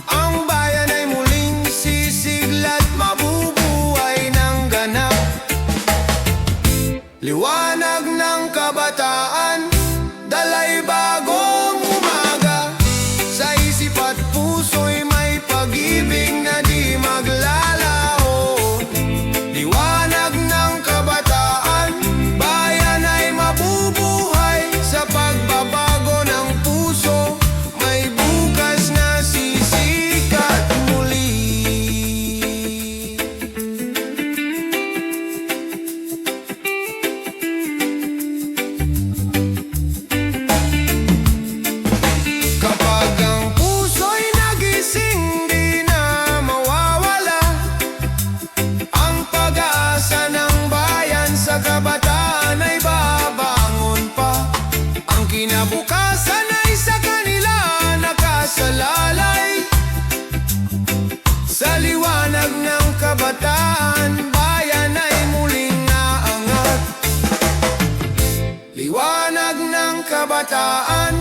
ang bayan ay muling sisigla't mabubuhay ng ganap. Liwanag ng kabataan, dalay bagong umaga. Sa isip at puso'y may pag-ibig na di maglalaho. Liwanag ng kabataan, bayan ay mabubuhay. Sa pagbabago ng puso, may bukas na sisikat muli. Kapag ang puso'y nagising, di na mawawala ang pag-asa ng bayan. Sa kabataan ay babangon pa, ang kinabukasan ay sa kanila nakasalalay. Sa liwanag ng kabataan, bayan ay muling naangat. Liwanag ng kabataan,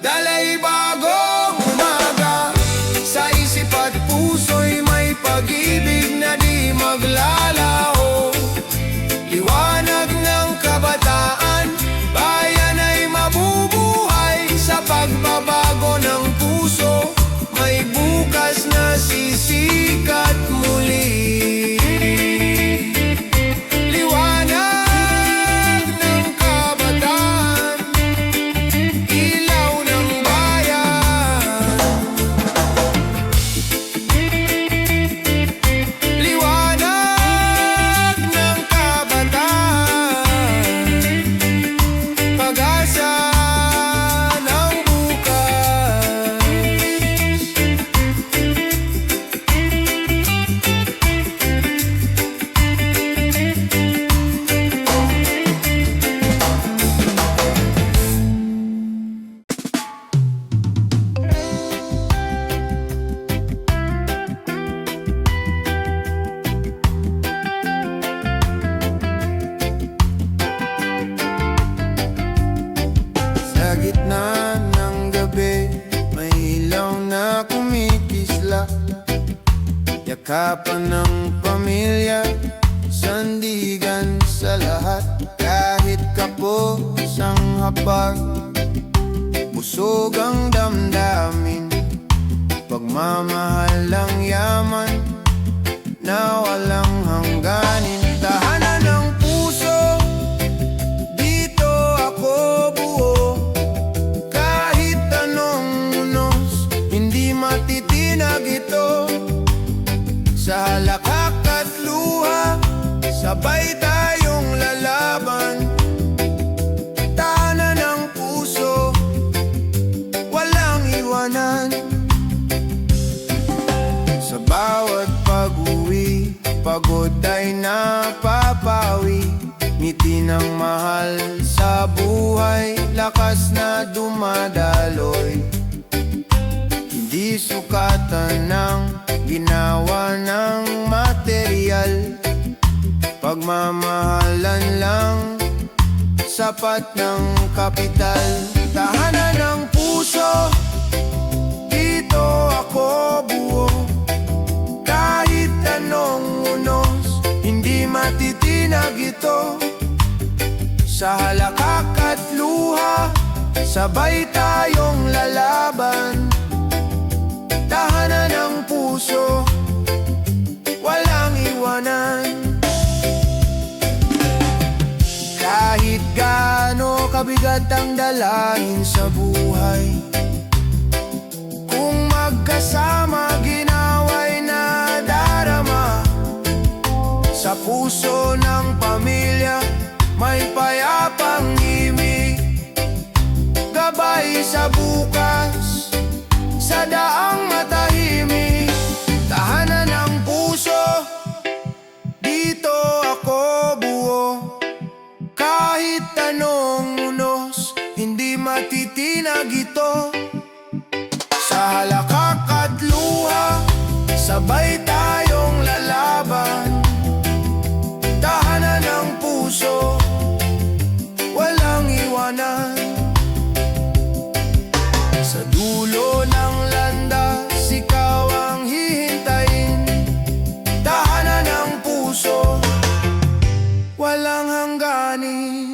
dalay bagong umaga. Sa isip at puso'y may pag-ibig na di maglalaho. Liwanag ng kabataan, bayan ay mabubuhay. Sa pagbabago ng puso, may bukas na sisikat muli. Liwanag ng kabataan, na kumikisla, yakapan ng pamilya, sandigan sa lahat. Kahit kapos ang hapag, busog ang damdamin, pagmamahal ang yaman na walang hangganin. Tahanan ng puso, dito ako buo. Kahit anong unos, hindi matitinag ito. Sa halakak at luha, sabay tayong lalaban. Tahanan ng puso, walang iwanan. Sa bawat pag-uwi, pagod ay napapawi. Ngiti ng mahal sa buhay, lakas na dumadaloy. Hindi sukatan ng ginawa ng material, pagmamahalan lang sapat ng kapital. Tahanan ng puso, dito ako buo. Kahit anong unos, hindi matitinag ito. Sa halakak at luha, sabay tayong lalaban. Tahanan ng puso, walang iwanan. Kahit gaano kabigat ang dalahin sa buhay, kung magkasama ginaway na darama. Sa puso ng pamilya, may payapang imig, gabay sa bukas, sa daang matahimik. Tahanan ng puso, dito ako buo. Kahit anong unos, hindi matitinag ito. Sa halakak at luha, sabay tayong lalaban. Tahanan ng puso, walang iwanan. Sa dulo ng landas, ikaw ang hihintayin. Tahanan ng puso, walang hangganin.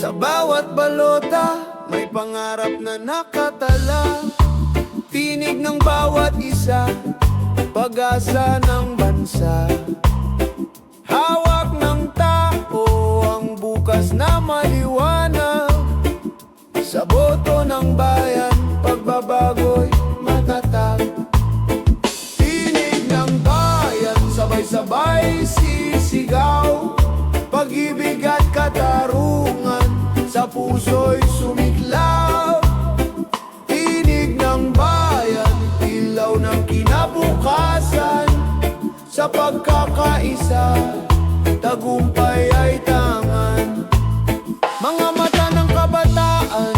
Sa bawat balota, may pangarap na nakatala. Tinig ng bawat isa, pag-asa ng bansa. Hawak ng tao ang bukas na maliwanag. Sa boto ng bayan, pagbabago'y matatag. Tinig ng bayan, sabay-sabay sisigaw. Pag-ibig at katarungan, sa puso'y sumiklab. Tinig ng bayan, ilaw ng kinabukasan. Sa pagkakaisa, tagumpay ay tangan. Mga mata ng kabataan,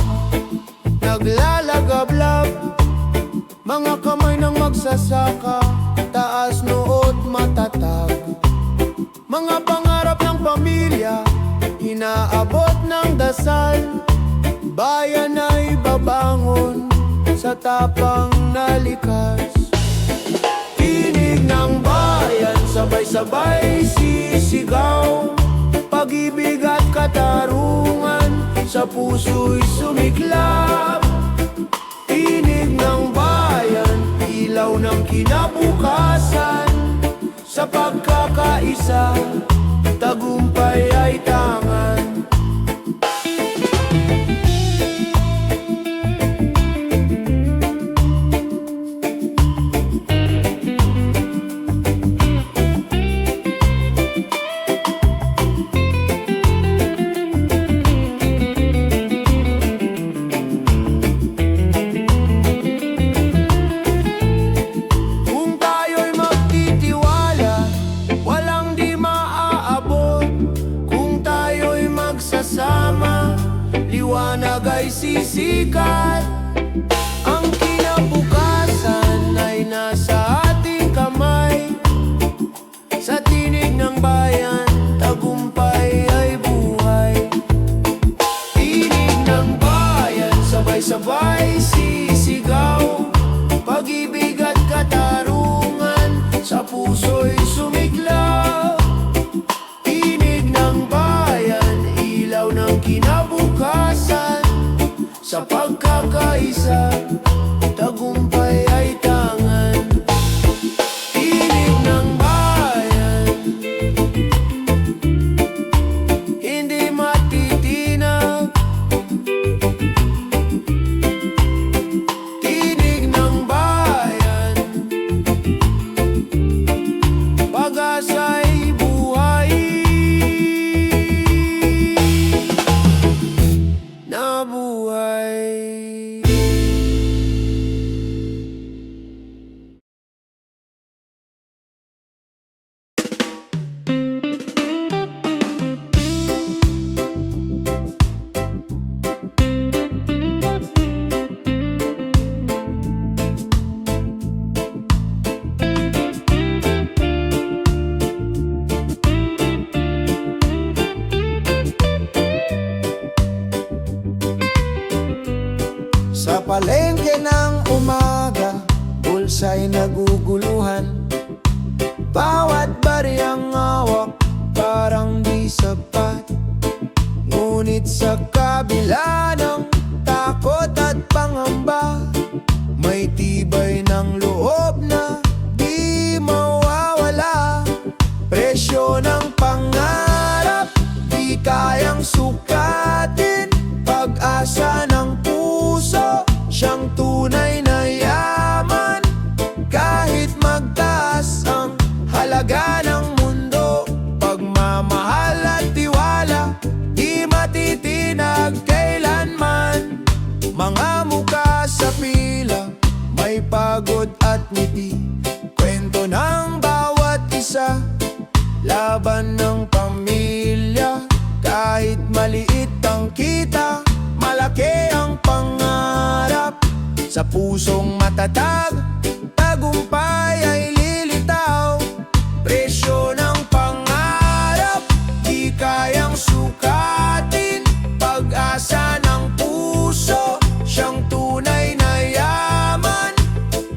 naglalagablab. Mga kamay ng magsasaka, taas noot matatag. Mga pangarap ng pamilya, inaabot ng dasal. Bayan ay babangon sa tapang na likas. Tinig ng bayan, sabay-sabay sisigaw. Pag-ibig at katarungan, sa puso'y sumiklab. Tinig ng bayan, ilaw ng kinabukasan. Sa pagkakaisa, tagumpay ay tangan. sisikat. Ang kinabukasan ay nasa ating kamay. Sa tinig ng bayan, tagumpay ay buhay. Tinig ng bayan, sabay-sabay sisigaw. Pag-ibig at katarungan, sa puso'y sumiklaw. Tinig ng bayan, ilaw ng kinabukasan. Sa pagkakaisa, tagumpay ay tangan. Tinig ng bayan, hindi matitinag. Tinig ng bayan, pag-asa'y buhay. Nabuhay. Sa palengke ng umaga, bulsa'y naguguluhan. Bawat bariyang hawak, parang di sapat. Ngunit sa kabila ng takot at pangamba, may tibay ng loob na di mawawala. Presyo ng pangarap, di kayang sukatin. Pag-asa ng puso, siyang tunay na yaman. Kahit magtaas ang halaga ng mundo, pagmamahal at tiwala, di matitinag kailanman. Mga muka sa pila, may pagod at ngiti. Kwento ng bawat isa, laban ng pamilya. Kahit maliit ang kita, malaki ang pangarap. Sa pusong matatag, tagumpay ay lilitaw. Presyo ng pangarap, di kayang sukatin. Pag-asa ng puso, siyang tunay na yaman.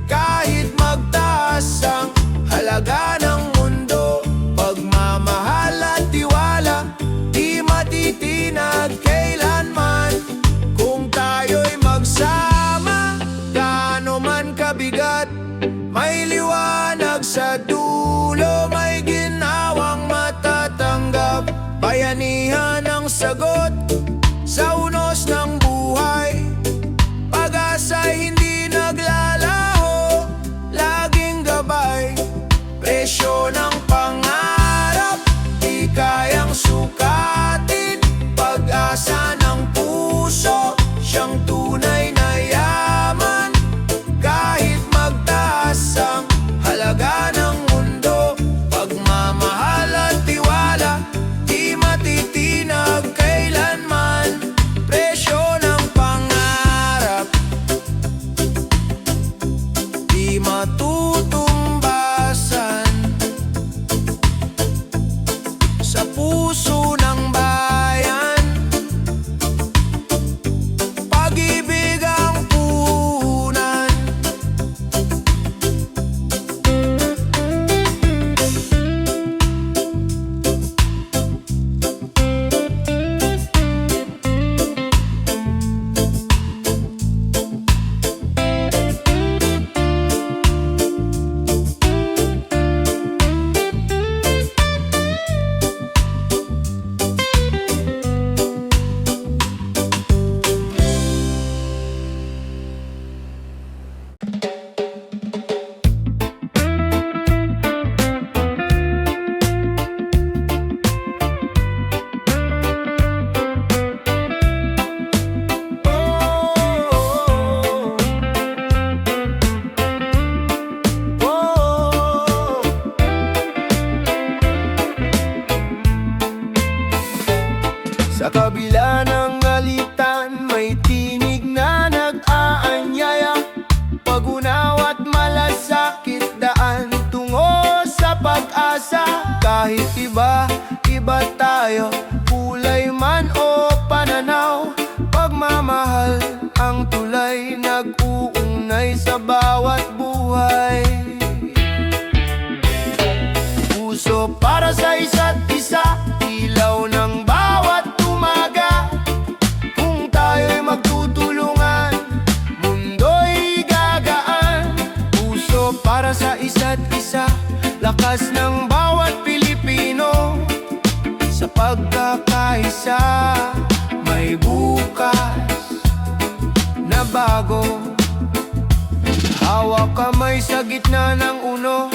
Kahit magtaas ang halaga ng mundo, pagmamahal at tiwala, di matitinag kailanman. Kung tayo'y magsama, gaano man kabigat, may liwanag umaasa. Kahit iba tayo, kulay man o pananaw, pagmamahal ang tulay, nag-uunay sa bawat buhay. Puso para sa isa't isa, ilaw ng bawat umaga. Kung tayo'y magtutulungan, mundo'y gagaan. Puso para sa isa't isa, lakas ng bawat Pilipino. Sa pagkakaisa, may bukas na bago. Hawak kamay sa gitna ng unos,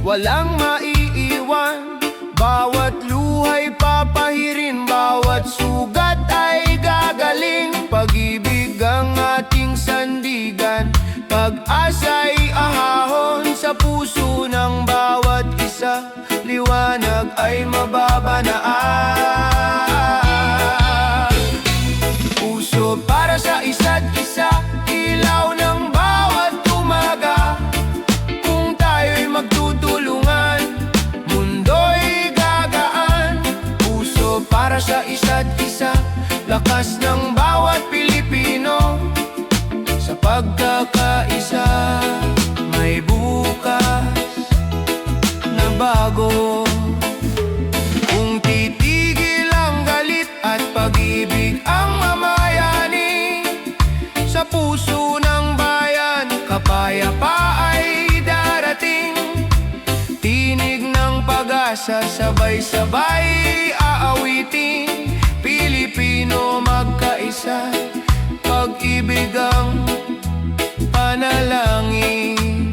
walang maiiwan. Bawat luhay papahirin, bawat sugat ay gagaling. Pag-ibig ang ating sandigan, pag-asa'y ahahon sa puso ng bawat isa. Liwanag ay mababanaan. Puso para sa isa't isa, ilaw ng bawat umaga. Kung tayo'y magtutulungan, mundo'y gagaan. Puso para sa isa't isa, lakas ng bawat Pilipino. Sa pagkakaisa, may bukas na bago. Kung titigil ang galit at pag-ibig ang mamayani, sa puso ng bayan, kapayapa ay darating. Tinig ng pag-asa, sabay-sabay aawitin. Pilipino magkaisa, pag-ibig ang panalangin.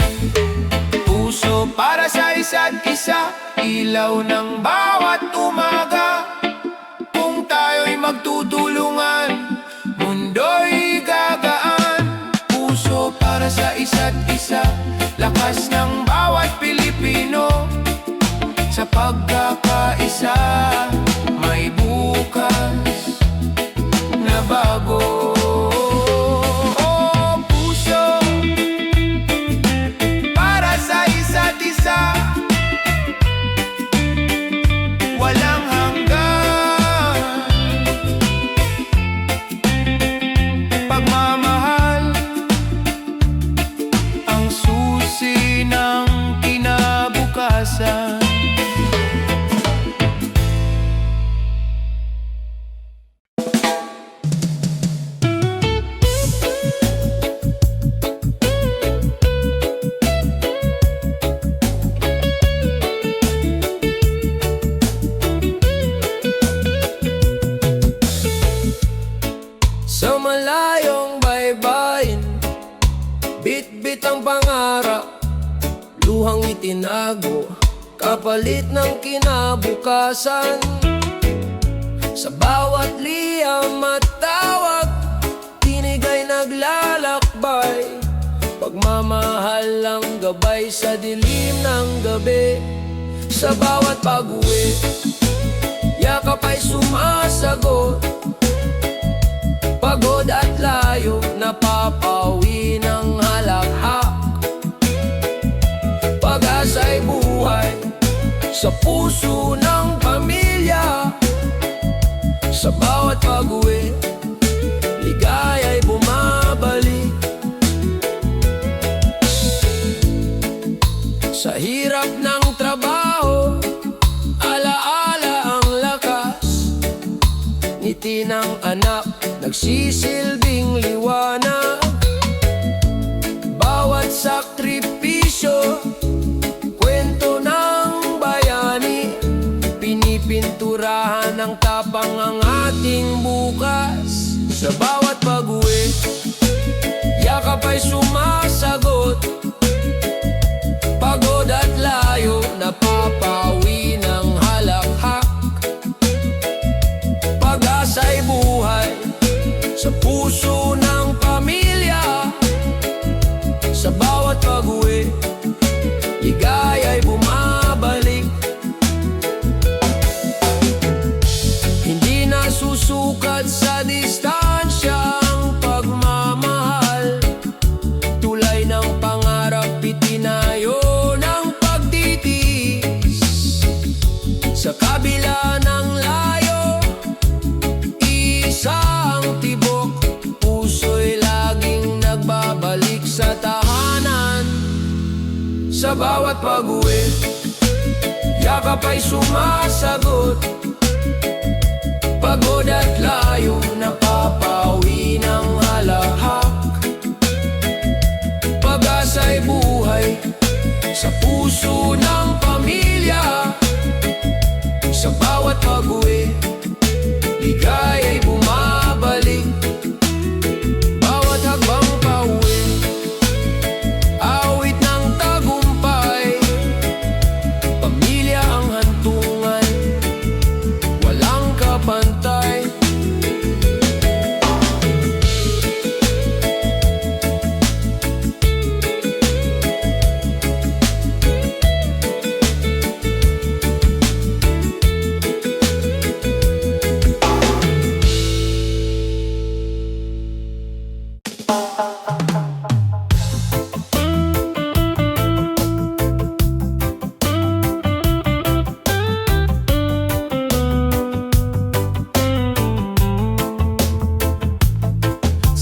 Puso para sa isa't isa, ilaw ng bawat umaga. Kung tayo'y magtutulungan, mundo'y gagaan. Puso para sa isa't isa, lakas ng bawat Pilipino. Sa pagkakaisa, may bukas na bago. Oh, puso para sa isa't isa, walang hanggan. Pagmamahal ang susi ng kinabukasan. Sa malayong baybayin, bit-bit ang pangarap, luhang itinago, kapalit ng kinabukasan. Sa bawat liyam at tawag, tinig ay naglalakbay. Pagmamahal ang gabay sa dilim ng gabi. Sa bawat pag-uwi, yakap ay sumasagot. Pagod at layo, napapawi ng halakhak. Pag-asa'y buhay sa puso ng pamilya. Sa bawat pag-uwi, ligaya'y bumabalik. Sa hirap ng trabaho, alaala ang lakas. Ngiti ng anak, nagsisilbing liwanag. Bawat sakripisyo, kwento ng bayani. Pinipinturahan ng tapang ang ating bukas. Sa bawat pag-uwi, yakap ay sumasagot. Pagod at layo, napapawi ng halakhak. Pag-asa'y buhay sa puso ng pamilya. Sa bawat pag-uwi, ligaya'y bumabalik. Hindi na susukat sa distansya ang pagmamahal. Tulay ng pangarap, itinayo ng pagtitiis. bawat pag-uwi, yakap ay sumasagot. Pagod at layo, napapauwi ng halahak. Pag-asa'y buhay sa puso ng pamilya. Sa bawat pag-uwi, ligaya'y bumabalik. Bawat hagbang pauwi, awit ng tagumpay. Pamilya ang hantungan, walang kapantay.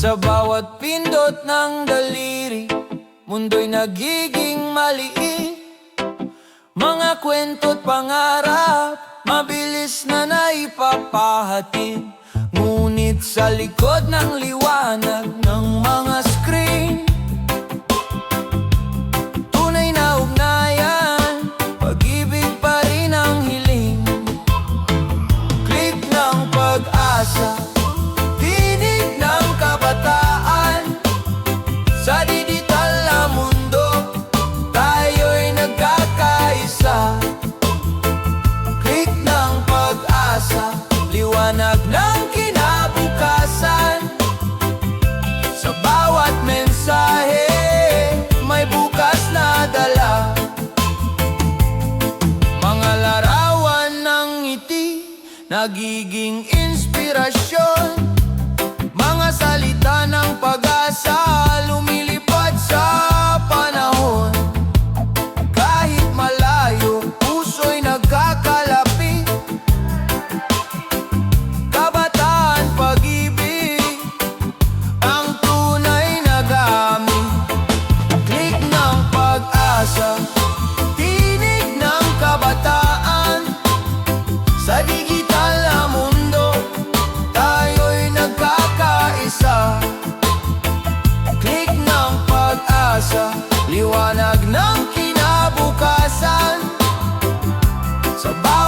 Sa bawat pindot ng daliri, mundo'y nagiging maliit. Mga kwento't pangarap, mabilis na naipapahatid. Ngunit sa likod ng liwanag ng mga screen, tunay na ugnayan, pag-ibig pa rin ang hiling. Click ng pag-asa, tinig ng kabataan. Sa digital na mundo, tayo'y nagkakaisa. Click ng pag-asa, liwanag ng kinabukasan. Sa bawat mensahe, may bukas na dala. Mga larawan ng ngiti, nagiging inspirasyon. Mga salita ng pag-asa, lumilipad sa panahon. Kahit malayo, puso'y nagkakalapit. Kabataan, pag-ibig, ang tunay na gamit. Click ng pag-asa, tinig ng kabataan. Sa digital na mundo, tayo'y nagkakaisa. Click ng pag-asa, liwanag ng kinabukasan. Sa bawat